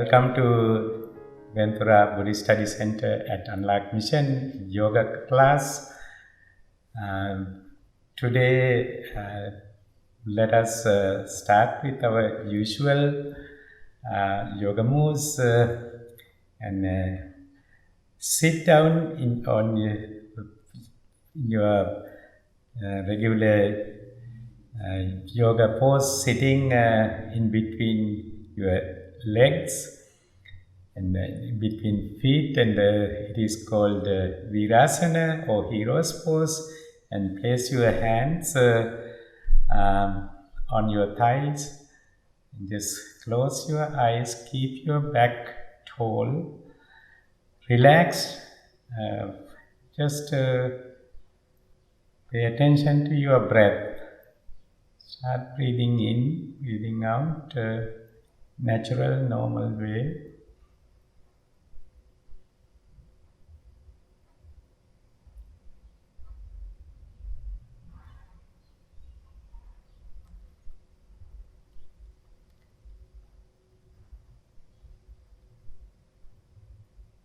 Welcome to Ventura Buddhist Study Center at Unlock Mission Yoga class. Today, let us start with our usual yoga moves and sit down on your regular yoga pose, sitting in between your legs and between feet, and it is called Virasana or Hero's pose. And place your hands on your thighs. Just close your eyes, keep your back tall, relaxed. Just pay attention to your breath. Start breathing in, breathing out, natural, normal way.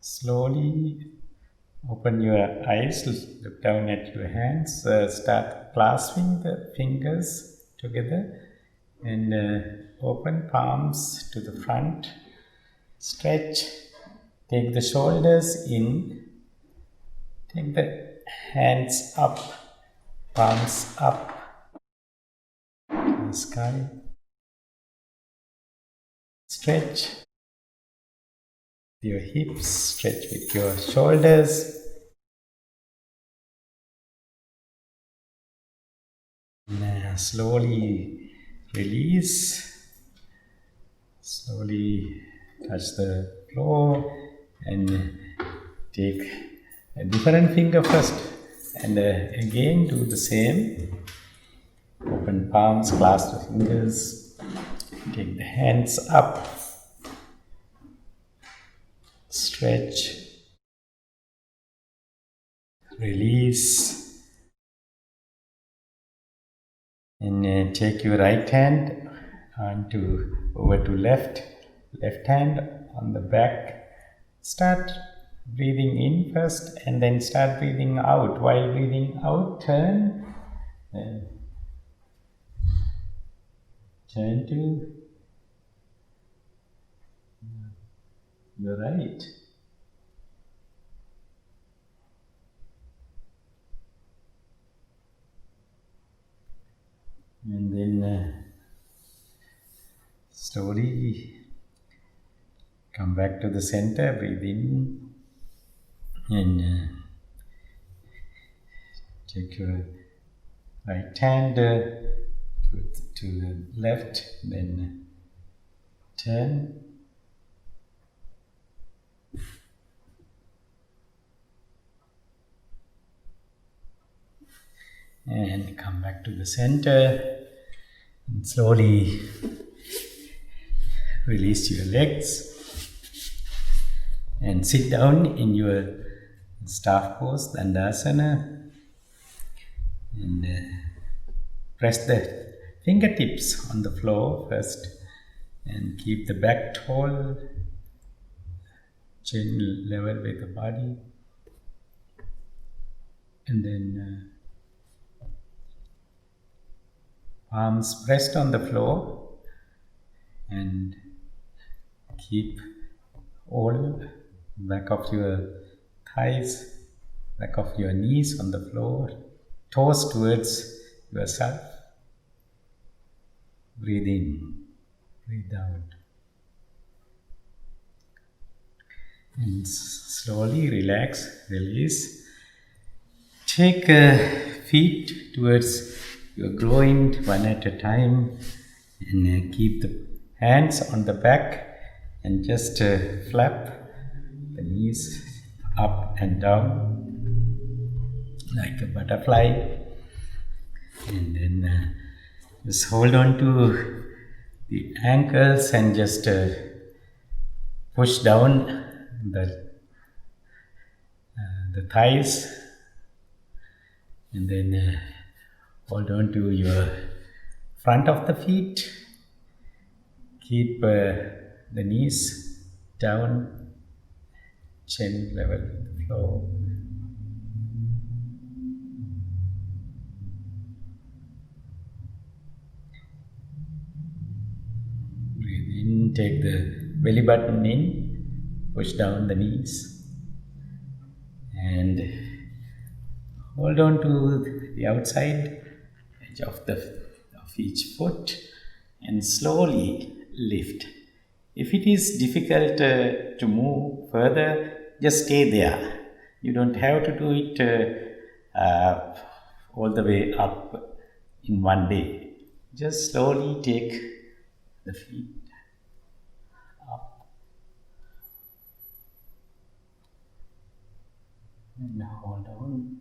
Slowly open your eyes, look down at your hands, start clasping the fingers together and open palms to the front. Stretch, take the shoulders in, take the hands up, palms up to the sky. Stretch your hips, stretch with your shoulders. Now slowly release, slowly touch the floor and take a different finger first and again do the same. Open palms, clasp the fingers, take the hands up, stretch, release, and take your right hand over to left hand on the back. Start breathing in first and then start breathing out. While breathing out, turn to your right. And then slowly come back to the center, breathe in and take your right hand to the left, then turn. And come back to the center and slowly release your legs and sit down in your staff pose, Dandasana, and press the fingertips on the floor first and keep the back tall, chin level with the body, and then palms pressed on the floor and keep all back of your thighs, back of your knees on the floor, toes towards yourself. Breathe in, breathe out. And slowly relax, release. Take feet towards your groin one at a time and keep the hands on the back and just flap the knees up and down like a butterfly, and then just hold on to the ankles and just push down the thighs, and then hold on to your front of the feet. Keep the knees down, chin level with the floor. Breathe in, take the belly button in, push down the knees, and hold on to the outside edge of each foot and slowly lift. If it is difficult to move further, just stay there. You don't have to do it all the way up in one day. Just slowly take the feet up and hold on,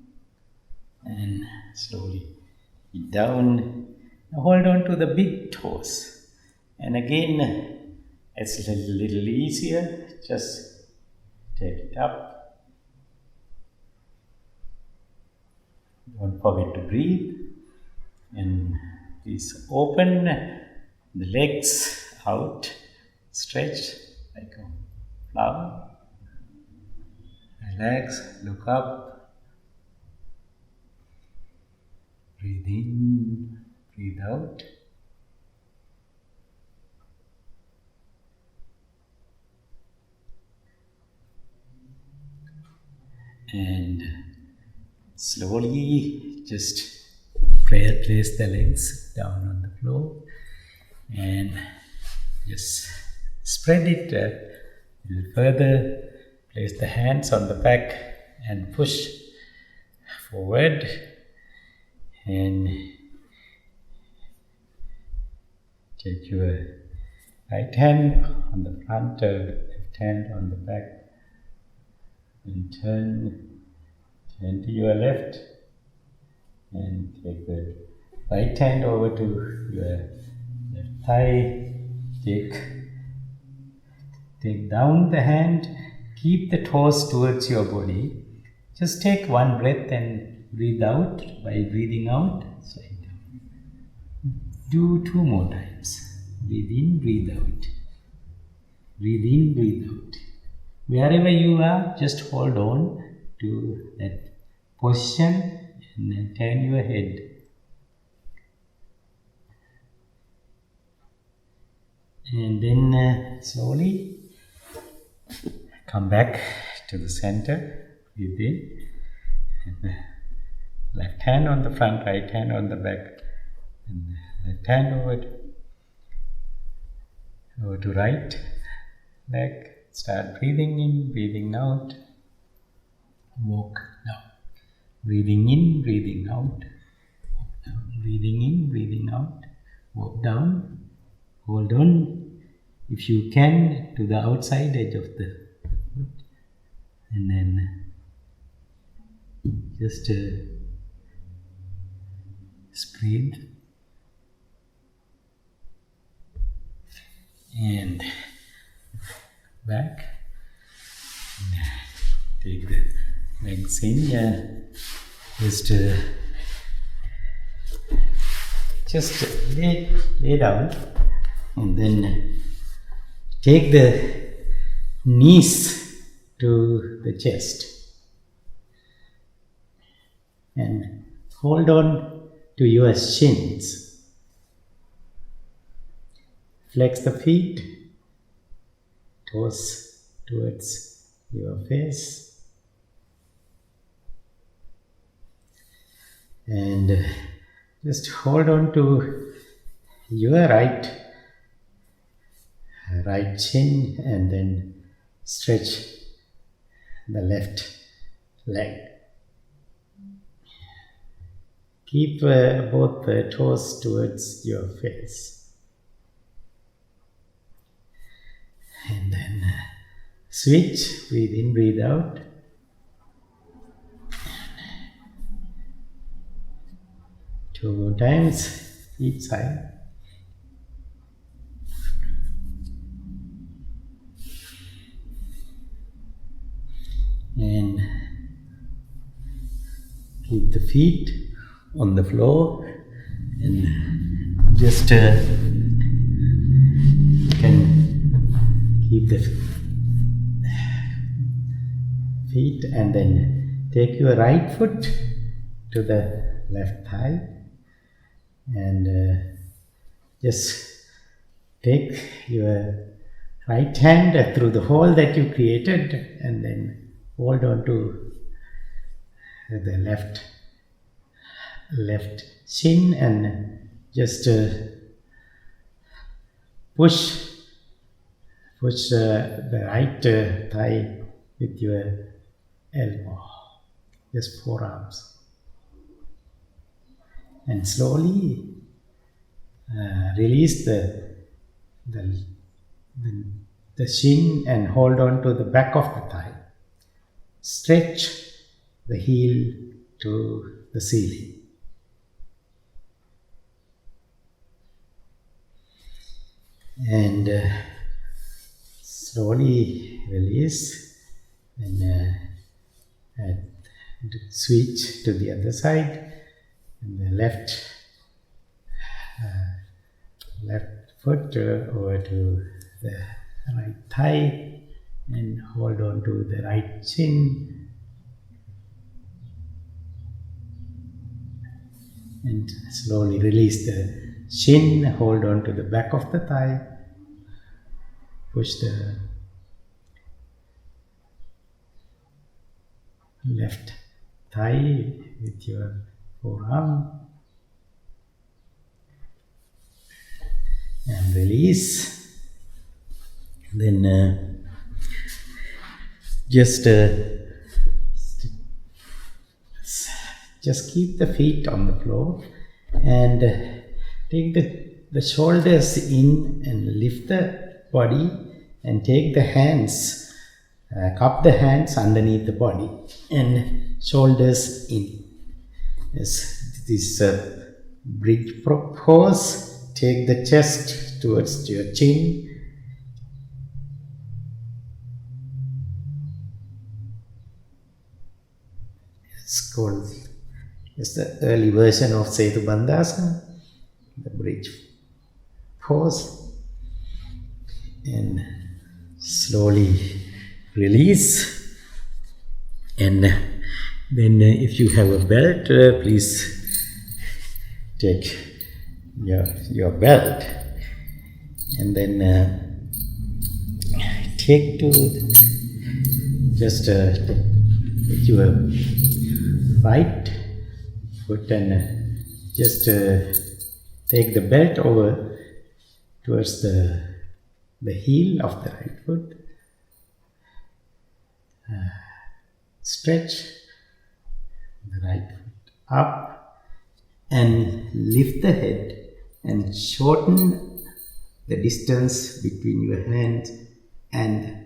and slowly down. Now hold on to the big toes, and again it's a little easier. Just take it up. Don't forget to breathe, and please open the legs out, stretch like a flower. Relax, look up, breathe in, breathe out. And slowly just place the legs down on the floor and just spread it a little further. Place the hands on the back and push forward, and take your right hand on the front, left hand on the back, and turn to your left, and take the right hand over to your left thigh. Take down the hand, keep the toes towards your body. Just take one breath and breathe out. By breathing out, slide down. Do 2 more times. Breathe in, breathe out. Breathe in, breathe out. Wherever you are, just hold on to that position and then turn your head. And then slowly come back to the center. Breathe in. And left hand on the front, right hand on the back. And left hand over to right leg. Start breathing in, breathing out. Walk down. Breathing in, breathing out. Walk down. Breathing in, breathing out. Walk down. Hold on, if you can, to the outside edge of the foot. And then just breathe. And back. Take the legs in. Just lay down, and then take the knees to the chest and hold on to your shins. Flex the feet, toes towards your face, and just hold on to your right chin, and then stretch the left leg. Keep both the toes towards your face. And then switch, breathe in, breathe out. 2 more times, each side. And keep the feet on the floor, and just you can keep the feet, and then take your right foot to the left thigh, and just take your right hand through the hole that you created, and then hold on to the left shin, and just push the right thigh with your elbow, just forearms, and slowly release the shin and hold on to the back of the thigh. Stretch the heel to the ceiling. And slowly release, and switch to the other side, and the left foot over to the right thigh, and hold on to the right shin, and slowly release the shin, hold on to the back of the thigh, push the left thigh with your forearm, and release. Then just keep the feet on the floor, and take the shoulders in and lift the body, and take the hands, cup the hands underneath the body, and shoulders in. Yes, this bridge pose. Take the chest towards your chin. It's called, it's the early version of Setu Bandhasana, the bridge pose. And slowly release. And then if you have a belt, please take your belt, and then take to just with your right foot, and just take the belt over towards the heel of the right foot. Stretch the right foot up, and lift the head, and shorten the distance between your hand and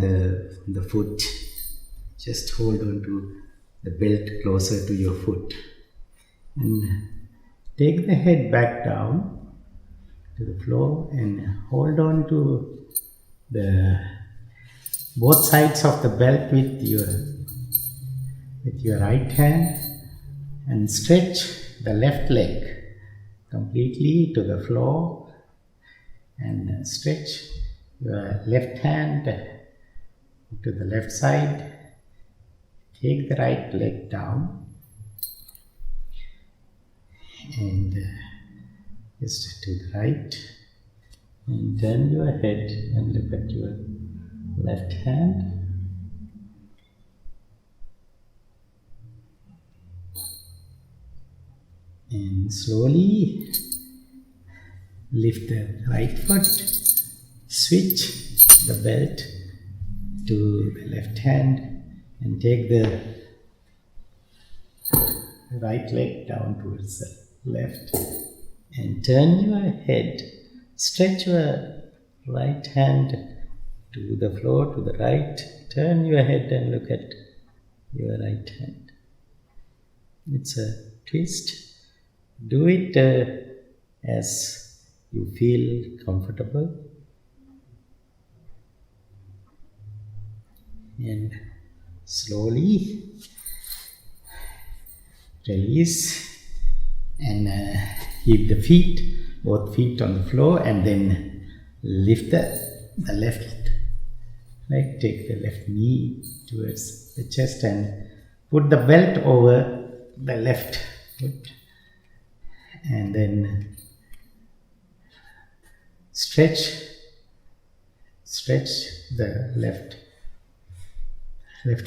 the foot. Just hold on to the belt closer to your foot, and take the head back down to the floor, and hold on to both sides of the belt with your right hand, and stretch the left leg completely to the floor, and stretch your left hand to the left side. Take the right leg down, and just to the right, and turn your head and look at your left hand. And slowly lift the right foot, switch the belt to the left hand, and take the right leg down towards the left, and turn your head, stretch your right hand to the floor to the right, turn your head and look at your right hand. It's a twist. Do it as you feel comfortable, and slowly release, and keep the both feet on the floor, and then lift the left Like take the left knee towards the chest and put the belt over the left foot, and then stretch the left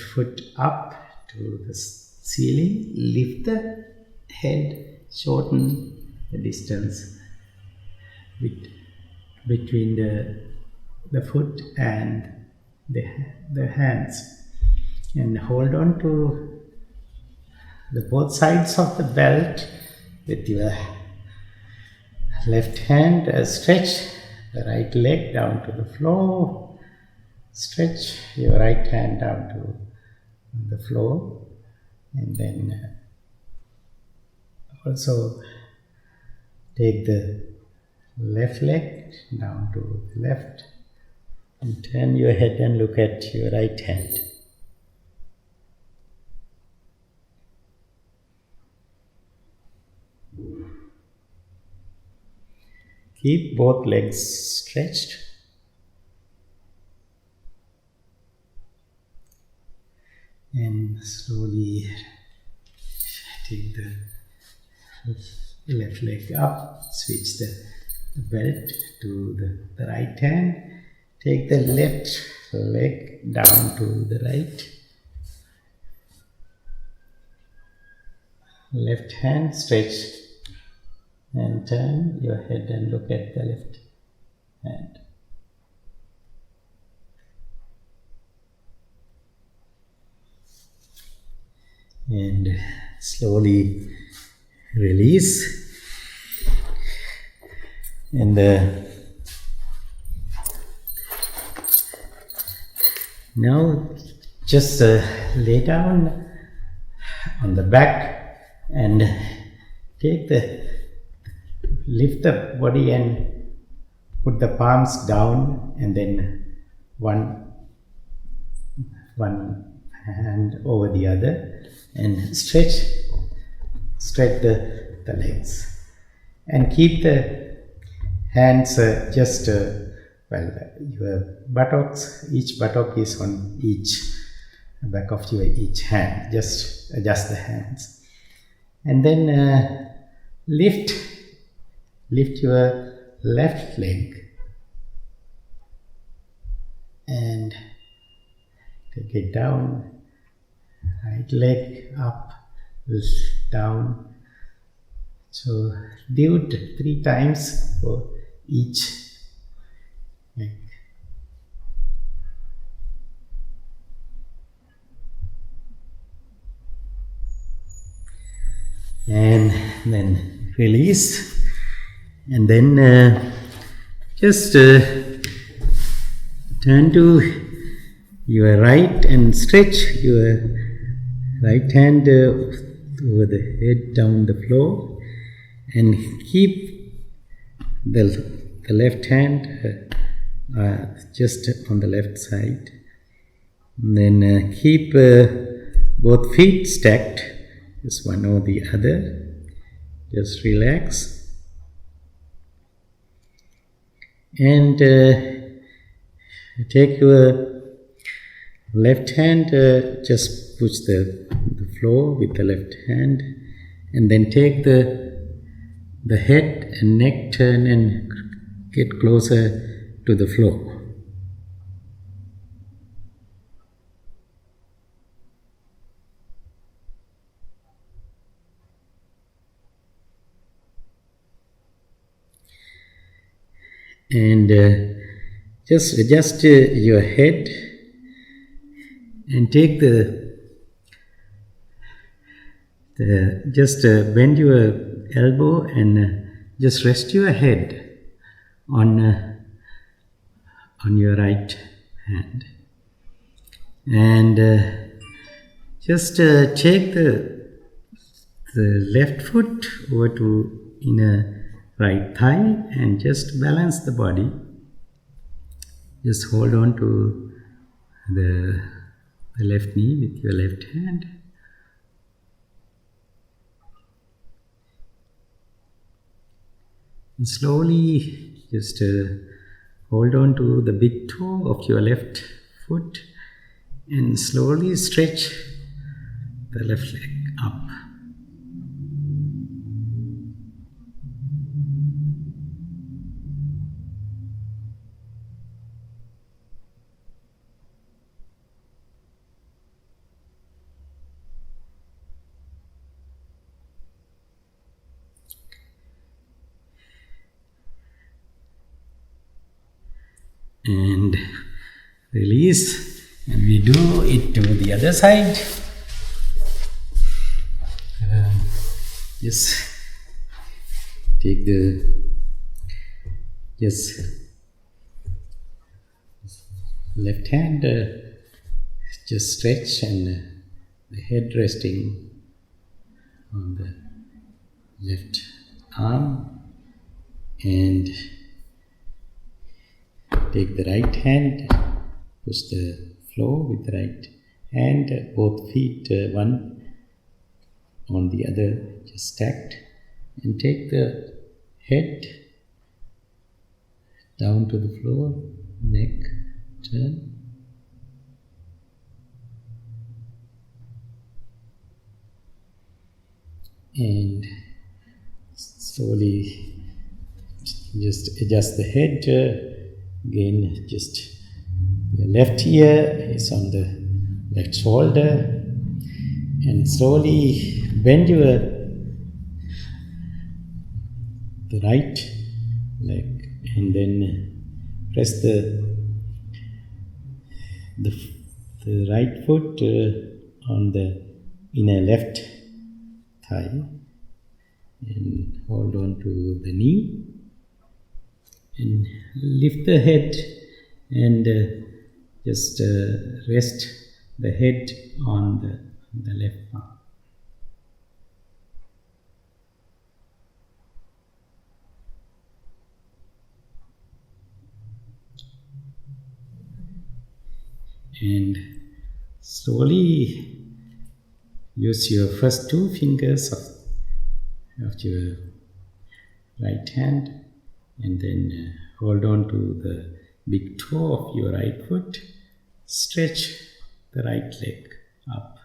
foot up to the ceiling, lift the head, shorten the distance between the foot and the hands, and hold on to the both sides of the belt with your left hand. Stretch the right leg down to the floor, stretch your right hand down to the floor, and then also take the left leg down to the left and turn your head and look at your right hand. Keep both legs stretched. And slowly take the left leg up, switch the belt to the right hand. Take the left leg down to the right. Left hand stretch and turn your head and look at the left hand. And slowly release. And now just lay down on the back and lift the body and put the palms down, and then one hand over the other, and stretch the legs, and keep the hands your buttocks, each buttock is on each back of your each hand. Just adjust the hands, and then lift your left leg and take it down, right leg up, down. So do it 3 times for each leg. And then release, and then just turn to your right and stretch your right hand over the head down the floor, and keep the left hand just on the left side. And then keep both feet stacked, just one over the other. Just relax. And take your left hand, just push the floor with the left hand, and then take the head and neck, turn and get closer to the floor. And just adjust your head and take just bend your elbow and just rest your head on your right hand, and just take the left foot over to inner right thigh and just balance the body. Just hold on to the left knee with your left hand. And slowly just hold on to the big toe of your left foot and slowly stretch the left leg up. And release, and we do it to the other side. Just take the left hand, just stretch, and the head resting on the left arm, and take the right hand, push the floor with the right hand, both feet one on the other, just stacked, and take the head down to the floor, neck, turn. And slowly just adjust the head. Again, just your left ear is on the left shoulder, and slowly bend the right leg, and then press the right foot on the inner left thigh, and hold on to the knee. And lift the head and just rest the head on the left palm. And slowly use your first two fingers of your right hand, and then hold on to the big toe of your right foot. Stretch the right leg up.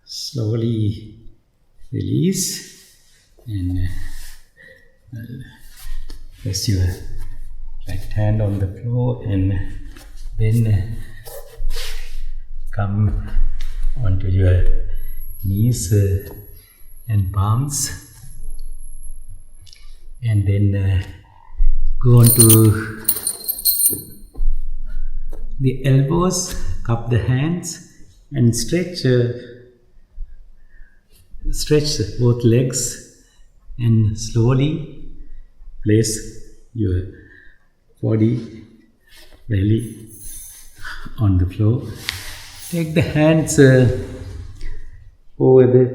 Slowly release, and press your right hand on the floor, and then come onto your knees and palms, and then go onto the elbows, cup the hands, and stretch both legs, and slowly place your body, belly on the floor. Take the hands over the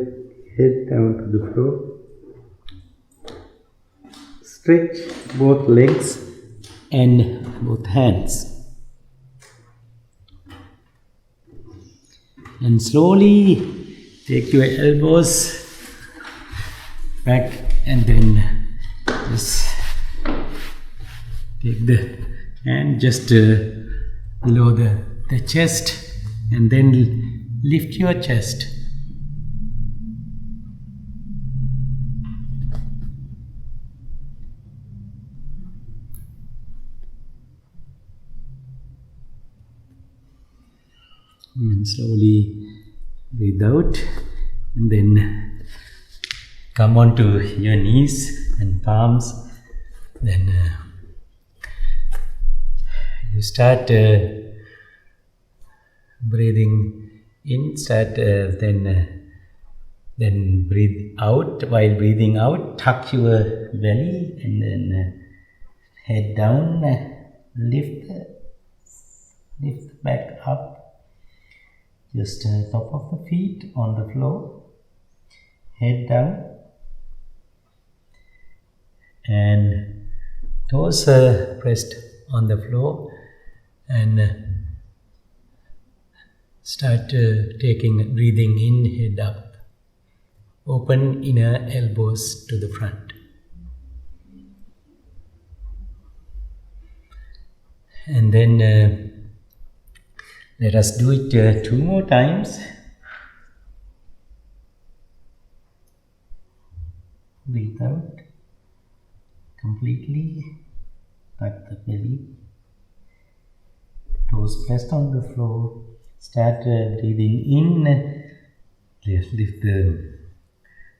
head down to the floor. Stretch both legs and both hands. And slowly take your elbows back, and then just take the hand just below the chest, and then lift your chest. And slowly breathe out, and then come onto your knees and palms. Then you start breathing in. Then breathe out. While breathing out, tuck your belly, and then head down. Lift back up. Just top of the feet on the floor, head down, and toes pressed on the floor, and start breathing in, head up. Open inner elbows to the front. And then let us do it 2 more times. Breathe out completely. Tuck the belly. Toes pressed on the floor. Start breathing in. Lift the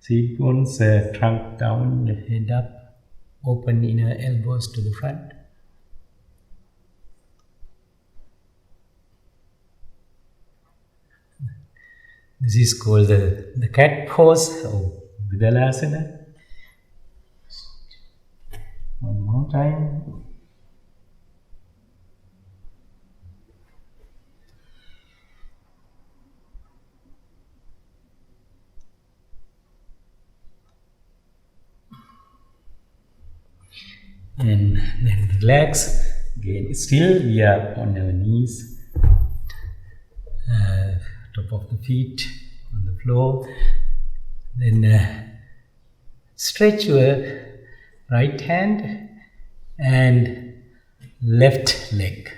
seat bones, trunk down, head up. Open inner elbows to the front. This is called the cat pose or Vidalasana. One more time. And then relax. Again, still we are on our knees. Top of the feet on the floor. Then stretch your right hand and left leg.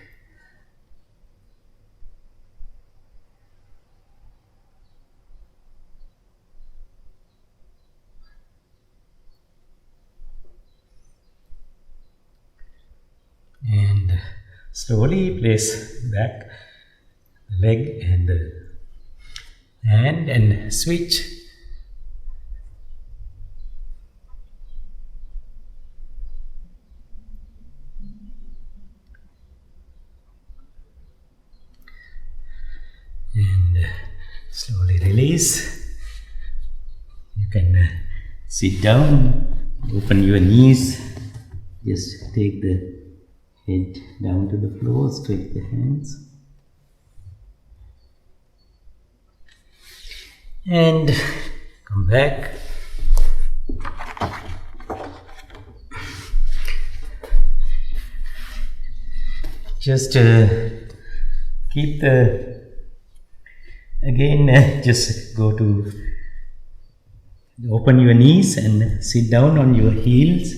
And slowly place back the leg and the hand and switch. And slowly release. You can sit down, open your knees, just take the head down to the floor, stretch the hands. And come back. Just keep just go to open your knees and sit down on your heels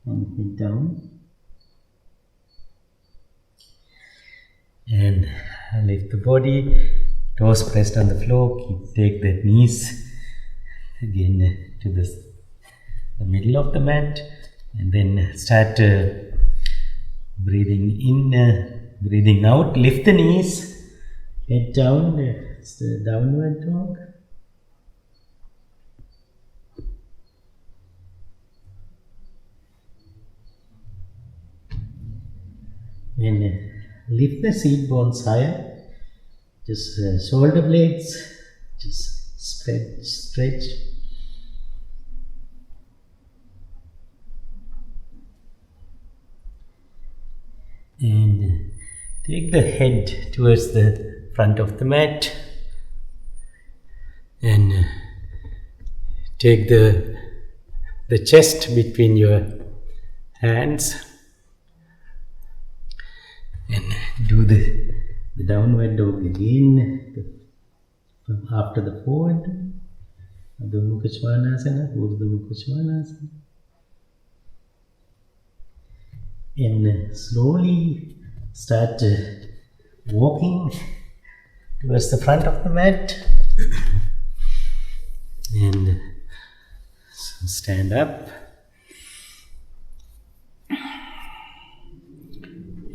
and head down. And lift the body, toes pressed on the floor. Take the knees again to the middle of the mat, and then start breathing in, breathing out. Lift the knees, head down. It's the downward dog. And lift the seat bones higher. Just shoulder blades, just stretch. And take the head towards the front of the mat. And take the chest between your hands. And do the downward dog again after the forward. Adho Mukha Svanasana, Urdhva Mukha Svanasana. And slowly start walking towards the front of the mat. And stand up.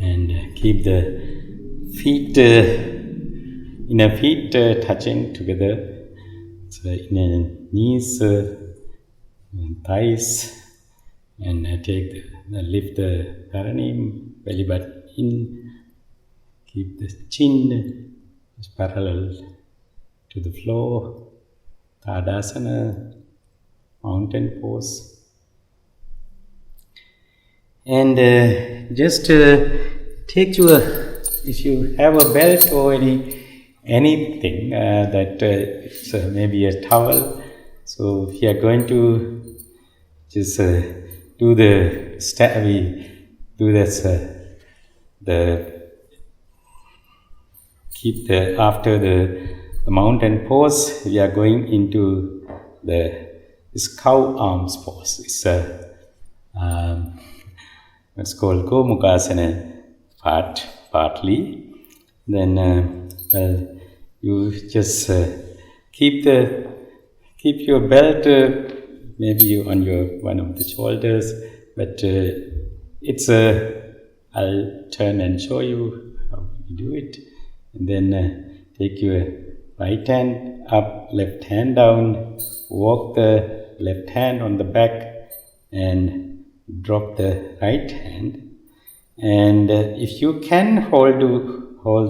And keep the feet, inner feet touching together. So inner knees, thighs, and take lift the perineum, belly button in. Keep the chin parallel to the floor. Tadasana, mountain pose. And just take your, if you have a belt or anything that it's maybe a towel, So we are going to just do the we do this the keep the after the mountain pose. We are going into this cow arms pose. It's it's called Gomukasana partly. Then you just keep your belt maybe on your one of the shoulders, but it's I'll turn and show you how you do it. And then take your right hand up, left hand down, walk the left hand on the back and drop the right hand. And if you can hold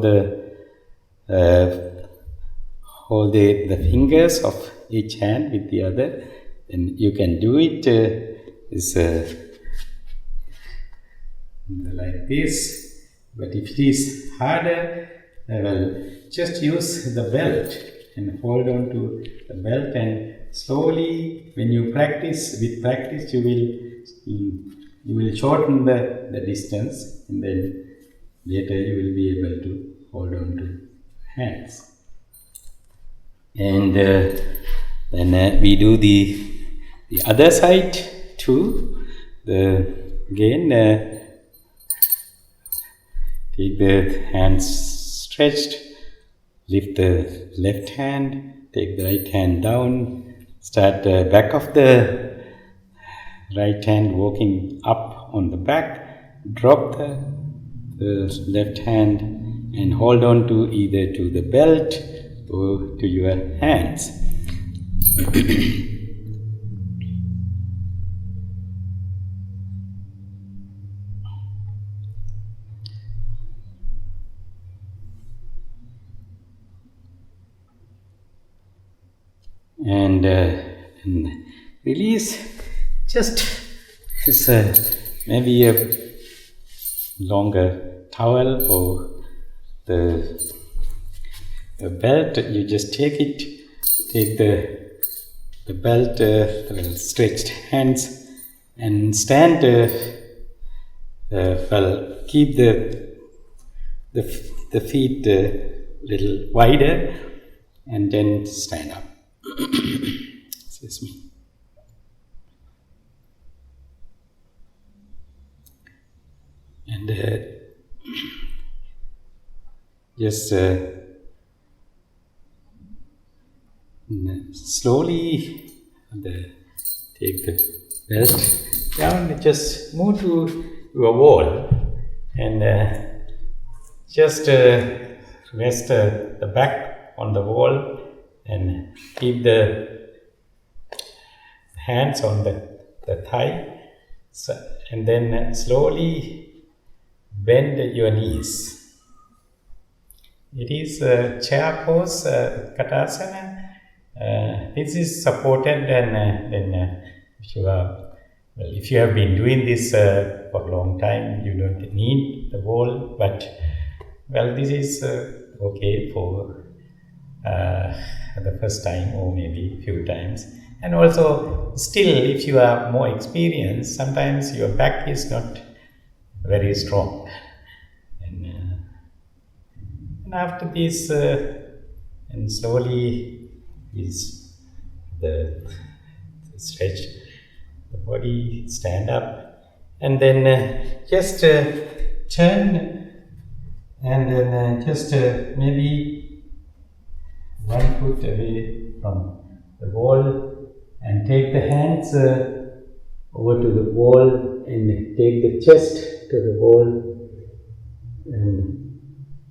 the fingers of each hand with the other, then you can do it like this. But if it is harder, well, just use the belt and hold on to the belt, and slowly, when you practice, you will shorten the distance, and then later you will be able to hold on to hands. And then we do the other side too. Again, take the hands stretched, lift the left hand, take the right hand down, start back of the right hand walking up on the back, drop the left hand and hold on to either to the belt or to your hands. And release just maybe a longer towel or the belt. You just take the belt, stretched hands, and stand. Keep the feet a little wider, and then stand up. Excuse me. And just slowly take the belt down, just move to your wall, and just rest the back on the wall, and keep the hands on the thigh, and then slowly bend your knees. It is a chair pose, Katasana. This is supported, and then if you have been doing this for a long time, you don't need the wall, but this is okay for the first time or maybe few times. And also, still, if you are more experienced, sometimes your back is not very strong. And after this, and slowly is the stretch the body, stand up, and then just turn, and then just maybe 1 foot away from the wall, and take the hands over to the wall, and take the chest to the wall, and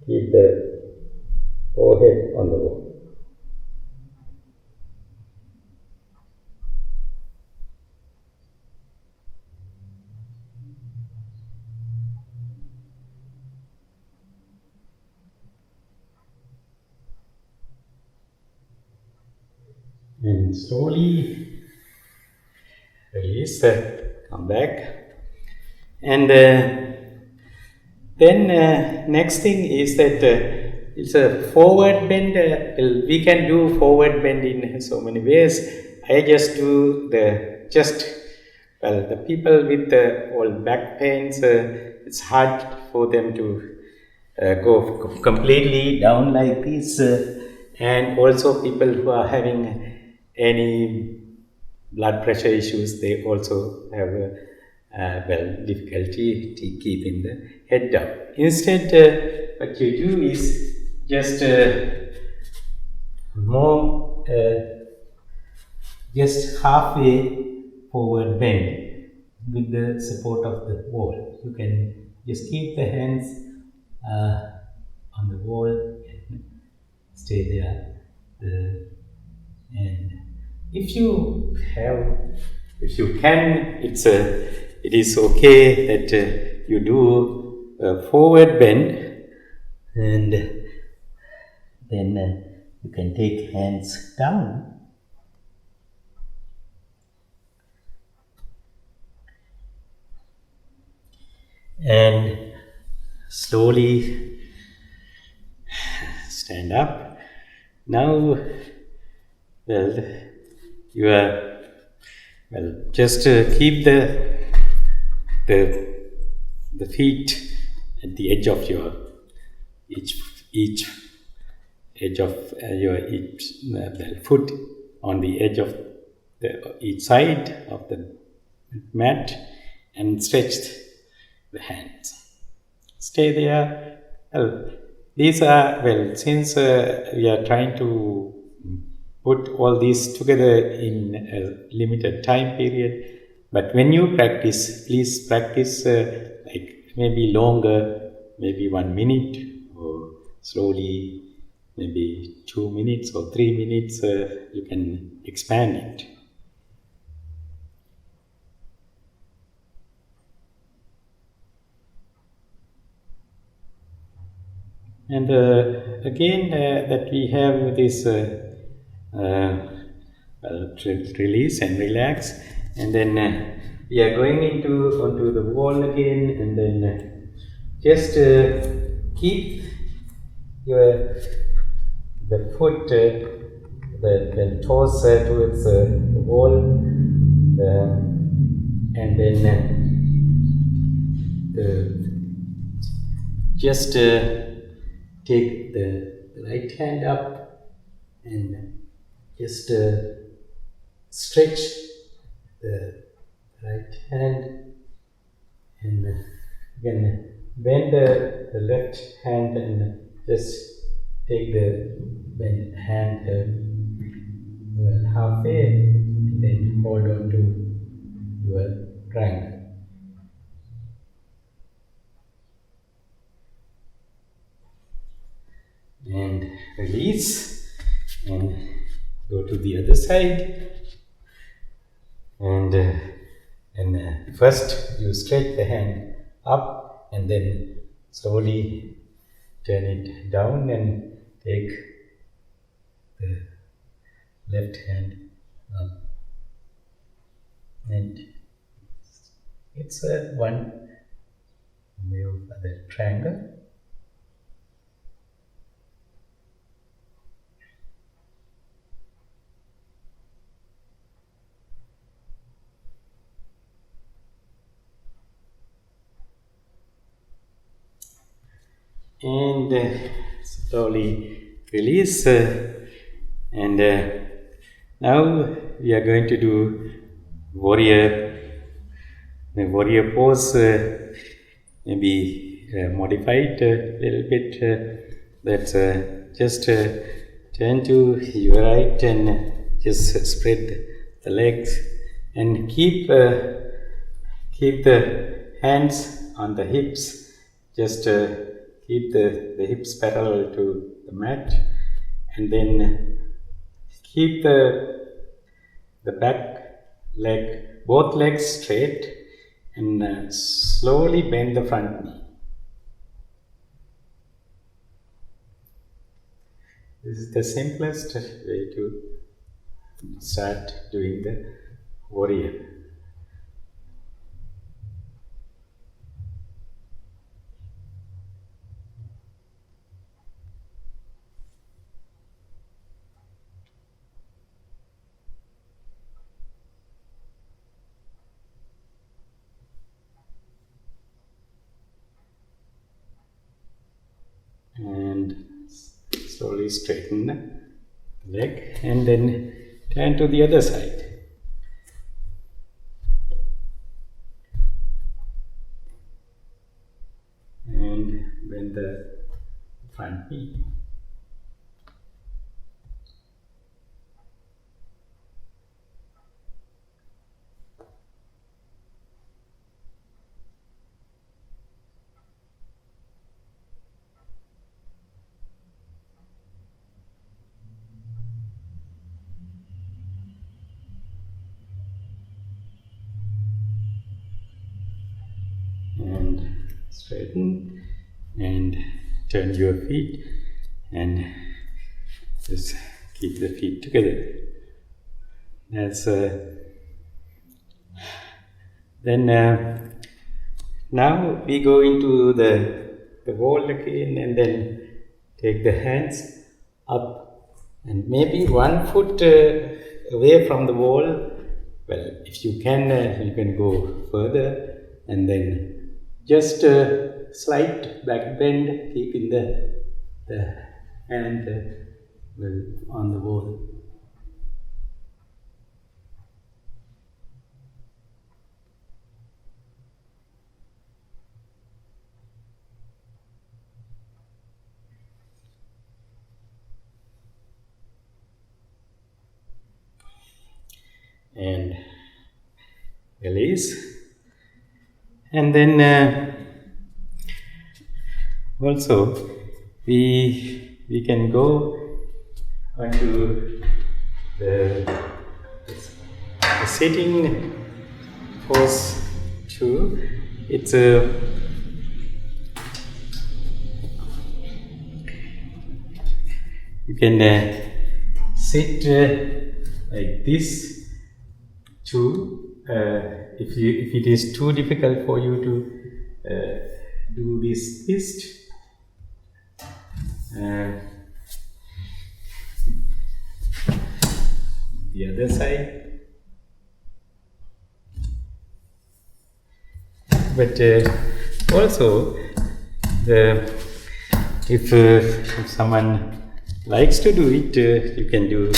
keep the forehead on the wall. And slowly release, come back. And then next thing is that it's a forward bend. We can do forward bend in so many ways. I just do the just, well, the people with the old back pains, it's hard for them to go completely down like this, and also people who are having any blood pressure issues, they also have difficulty to keeping the head down. Instead, what you do is just more just halfway forward bend with the support of the wall. You can just keep the hands on the wall and stay there. And if you have, if you can, it is okay that you do a forward bend, and then you can take hands down. And slowly stand up. Now, well, you are, well, just keep the the feet at the edge of your each edge of your each foot on the edge of each side of the mat, and stretch the hands. Stay there. Well, these are, well, since we are trying to put all these together in a limited time period, but when you practice, please practice like maybe longer, maybe 1 minute, or slowly maybe 2 minutes or 3 minutes, you can expand it. And again, that we have this release and relax, and then we are going onto the wall again, and then just keep your the foot, the toes towards the wall, and then just take the right hand up and just stretch the right hand, and again bend the left hand and just take the bent hand halfway, and then hold on to your triangle. And release, and go to the other side, and first you stretch the hand up, and then slowly turn it down and take the left hand up, and it's a one view of the triangle. And slowly release, and now we are going to do the warrior pose, maybe modified a little bit. That's just turn to your right and just spread the legs, and keep the hands on the hips. Just keep the hips parallel to the mat, and then keep the back leg, both legs straight, and slowly bend the front knee. This is the simplest way to start doing the warrior. slowly straighten the leg and then turn to the other side. And bend the front knee. And straighten and turn your feet and just keep the feet together. That's then now we go into the wall again, and then take the hands up and maybe 1 foot away from the wall. Well, if you can go further, and then just slight back bend, keeping the hand on the wall. And release. And then also we can go onto the sitting pose too. It's you can sit like this too. If it is too difficult for you to do this twist, the other side. But also, if someone likes to do it, you can do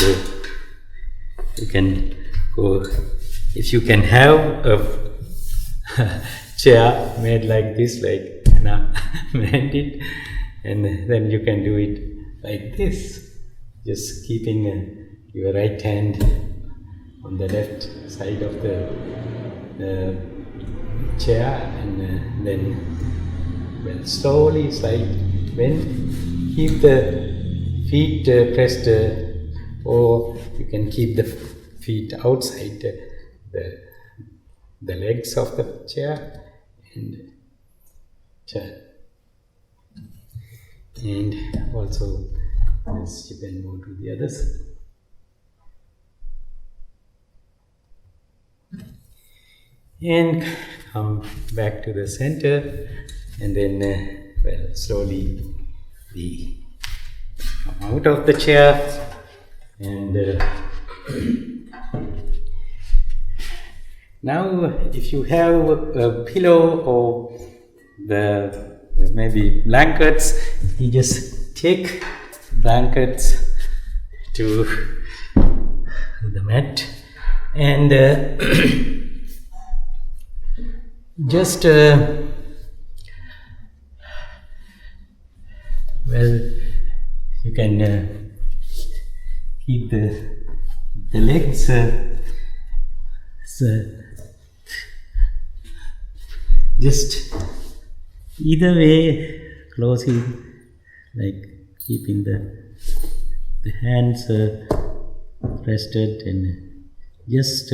you can go. If you can have a chair made like this, like Anna made it, and then you can do it like this, just keeping your right hand on the left side of the chair, and then slowly slide bend. Keep the feet pressed, or you can keep the feet outside the legs of the chair, and turn. And also, yes, you can move to the other side. And come back to the center, and then slowly we come out of the chair, and now if you have a pillow or maybe blankets, you just take blankets to the mat, and just you can keep the legs just either way, closing, like keeping the hands rested, and just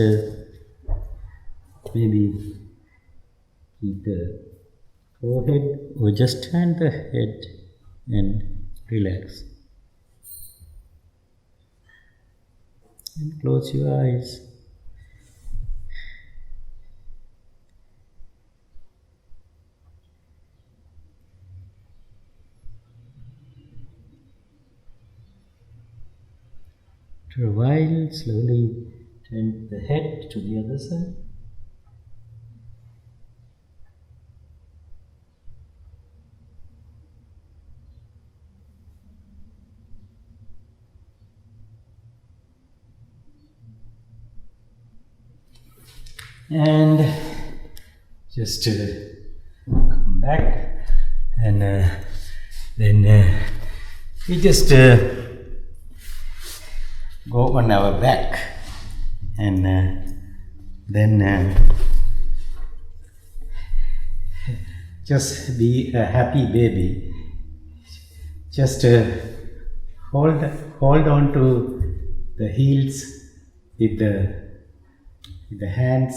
maybe keep the forehead, or just turn the head and relax. And close your eyes. After a while, slowly turn the head to the other side. and just come back, and then we just go on our back, and then just be a happy baby. Just hold on to the heels with the hands,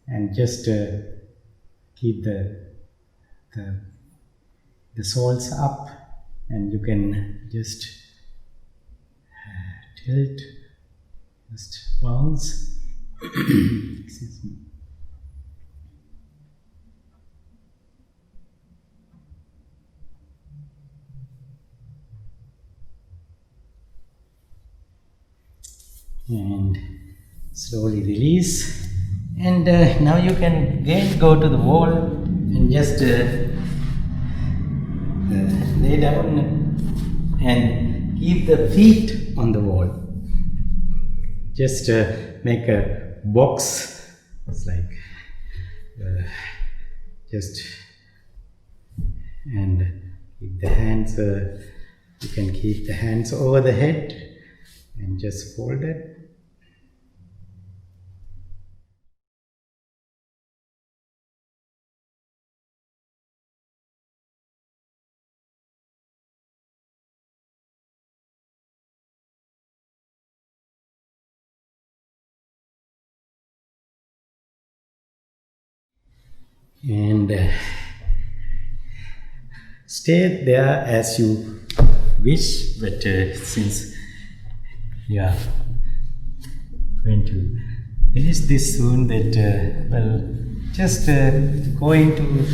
and just keep the soles up, and you can just tilt, just bounce. Excuse me. And slowly release, and now you can again go to the wall and just lay down and keep the feet on the wall. Just make a box. It's like just, and keep the hands, you can keep the hands over the head and just fold it. And stay there as you wish, but since you are going to finish this soon, that just go into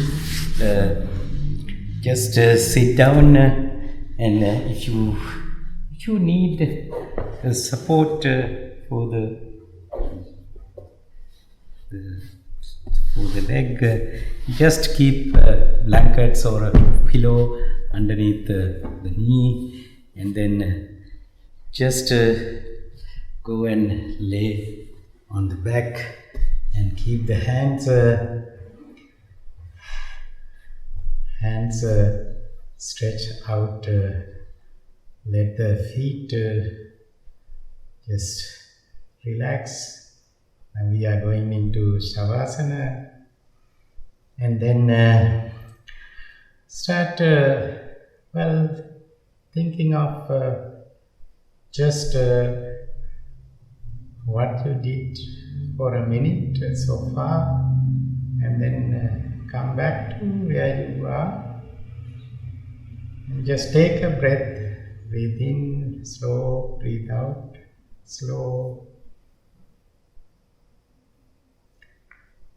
just sit down, and if you need support for the leg, just keep blankets or a pillow underneath the knee, and then just go and lay on the back, and keep the hands stretched out. Let the feet just relax. And we are going into Shavasana, and then start thinking of just what you did for a minute so far, and then come back to where you are, and just take a breath. Breathe in slow, breathe out slow.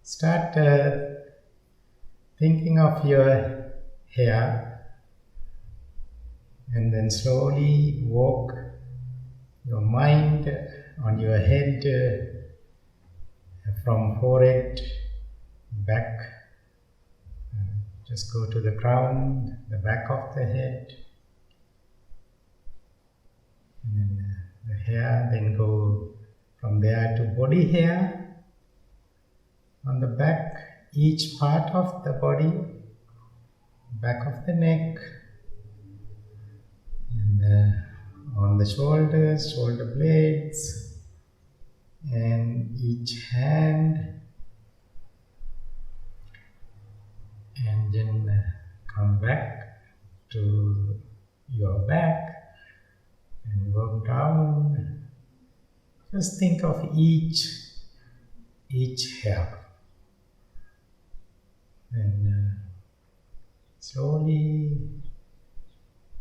Start thinking of your hair, and then slowly walk your mind on your head, from forehead back. Just go to the crown, the back of the head, and then the hair, then go from there to body hair. On the back, each part of the body, back of the neck, and on the shoulders, shoulder blades, and each hand, and then come back to your back and work down. Just think of each hair. And slowly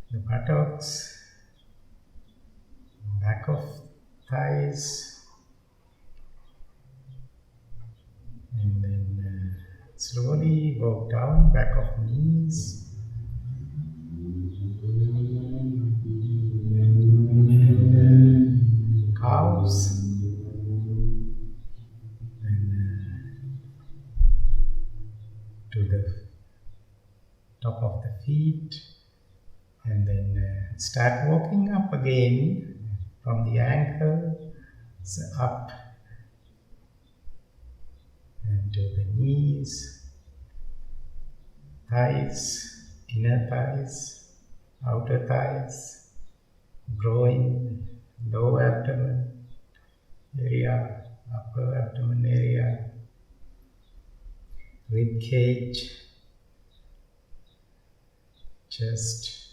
the buttocks, back of thighs, and then slowly walk down, back of knees, and calves, to the top of the feet, and then start walking up again from the ankle up, knees, thighs, inner thighs, outer thighs, groin, lower abdomen area, upper abdomen area, rib cage, chest,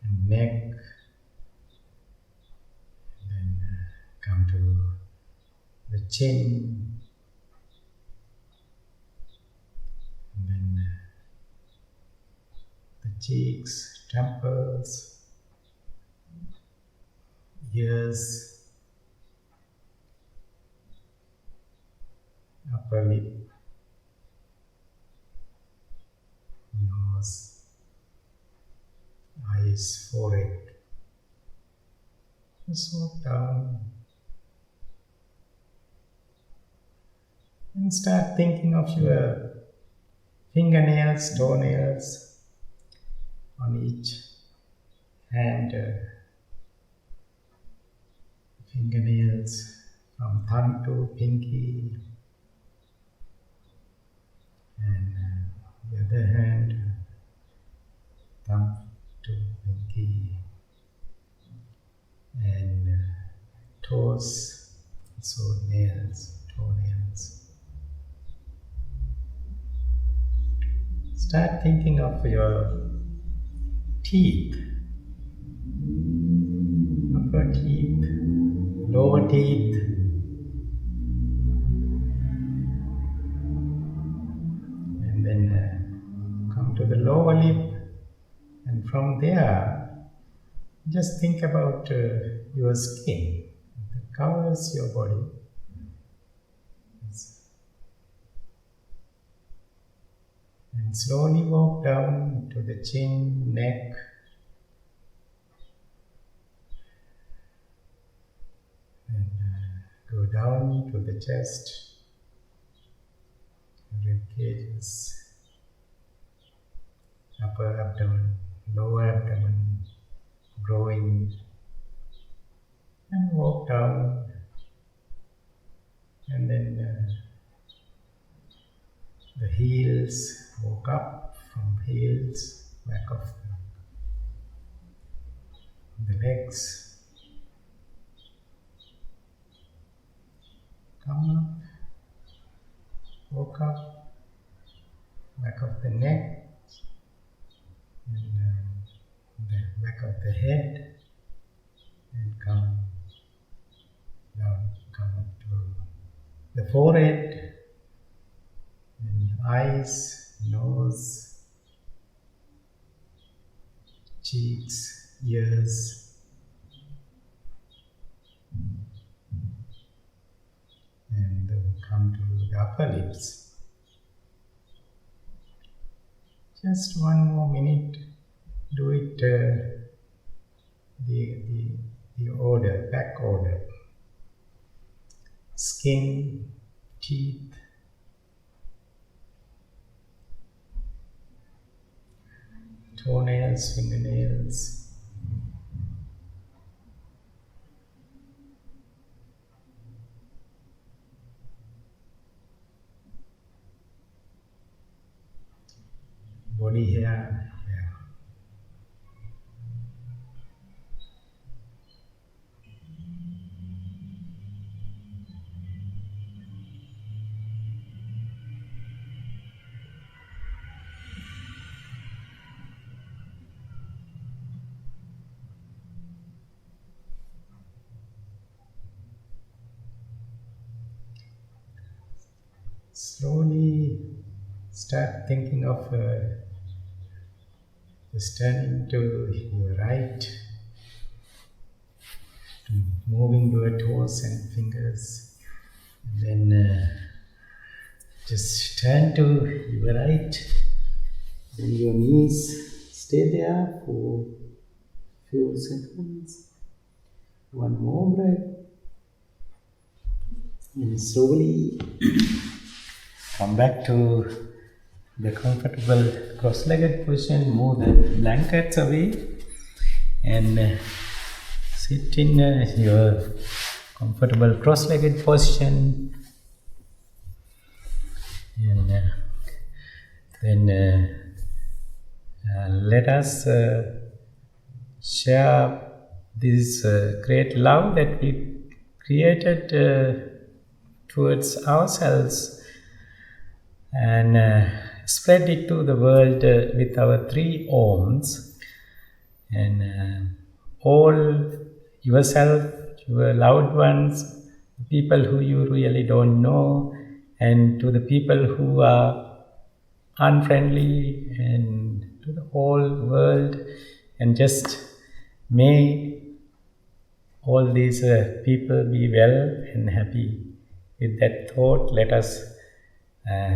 and neck. Then come to the chin, and then the cheeks, temples, ears, upper lip, nose, eyes, forehead. Just walk down and start thinking of your fingernails, toenails on each hand, fingernails from thumb to pinky, and the other hand, thumb to pinky, and toes, so nails, toenails. Start thinking of your teeth, upper teeth, lower teeth, and then come to the lower lip, and from there just think about your skin that covers your body. And slowly walk down to the chin, neck, and go down to the chest, rib cages, upper abdomen, lower abdomen, groin, and walk down, and then the heels, walk up from heels, back of the legs, come up, walk up, back of the neck, and the back of the head, and come down, come up to the forehead, and eyes, nose, cheeks, ears, and then come to the upper lips. Just one more minute. Do it the order, back order. Skin, teeth, toenails, fingernails, body hair. Slowly start thinking of just turning to your right, moving your toes and fingers, and then just turn to your right, and your knees stay there for a few seconds. One more breath, and slowly come back to the comfortable cross-legged position. Move the blankets away and sit in your Comfortable cross-legged position. And then let us share this great love that we created towards ourselves and spread it to the world with our 3 Oms. And all yourself, your loved ones, people who you really don't know, and to the people who are unfriendly, and to the whole world, and just may all these people be well and happy. With that thought, let us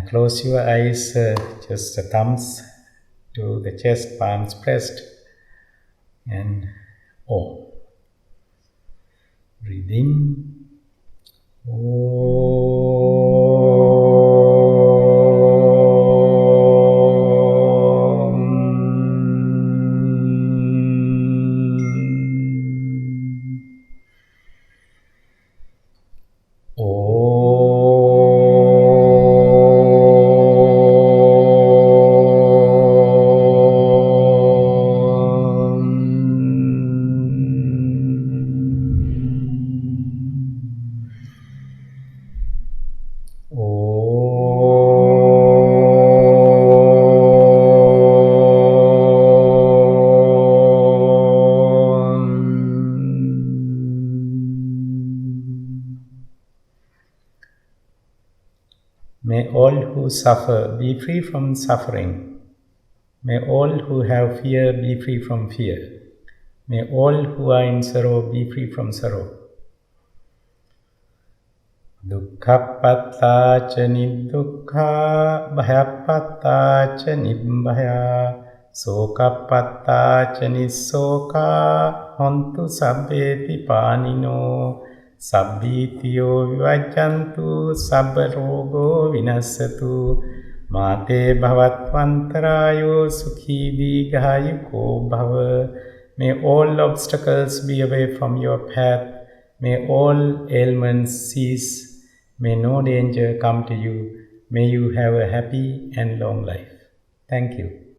close your eyes, just the thumbs to the chest, palms pressed, and breathe in. May all who suffer be free from suffering. May all who have fear be free from fear. May all who are in sorrow be free from sorrow. Dukkhappatā ca niddukkha, bhayappatā ca nibbhaya, sokappatā ca nissoka, hontu sabbeti pānino, sabbītiyo vivajjantu, sabbarogo vinassatu, māte bhavatvantarāyo sukhi dīghāyuko bhava. May all obstacles be away from your path. May all ailments cease. May no danger come to you. May you have a happy and long life. Thank you.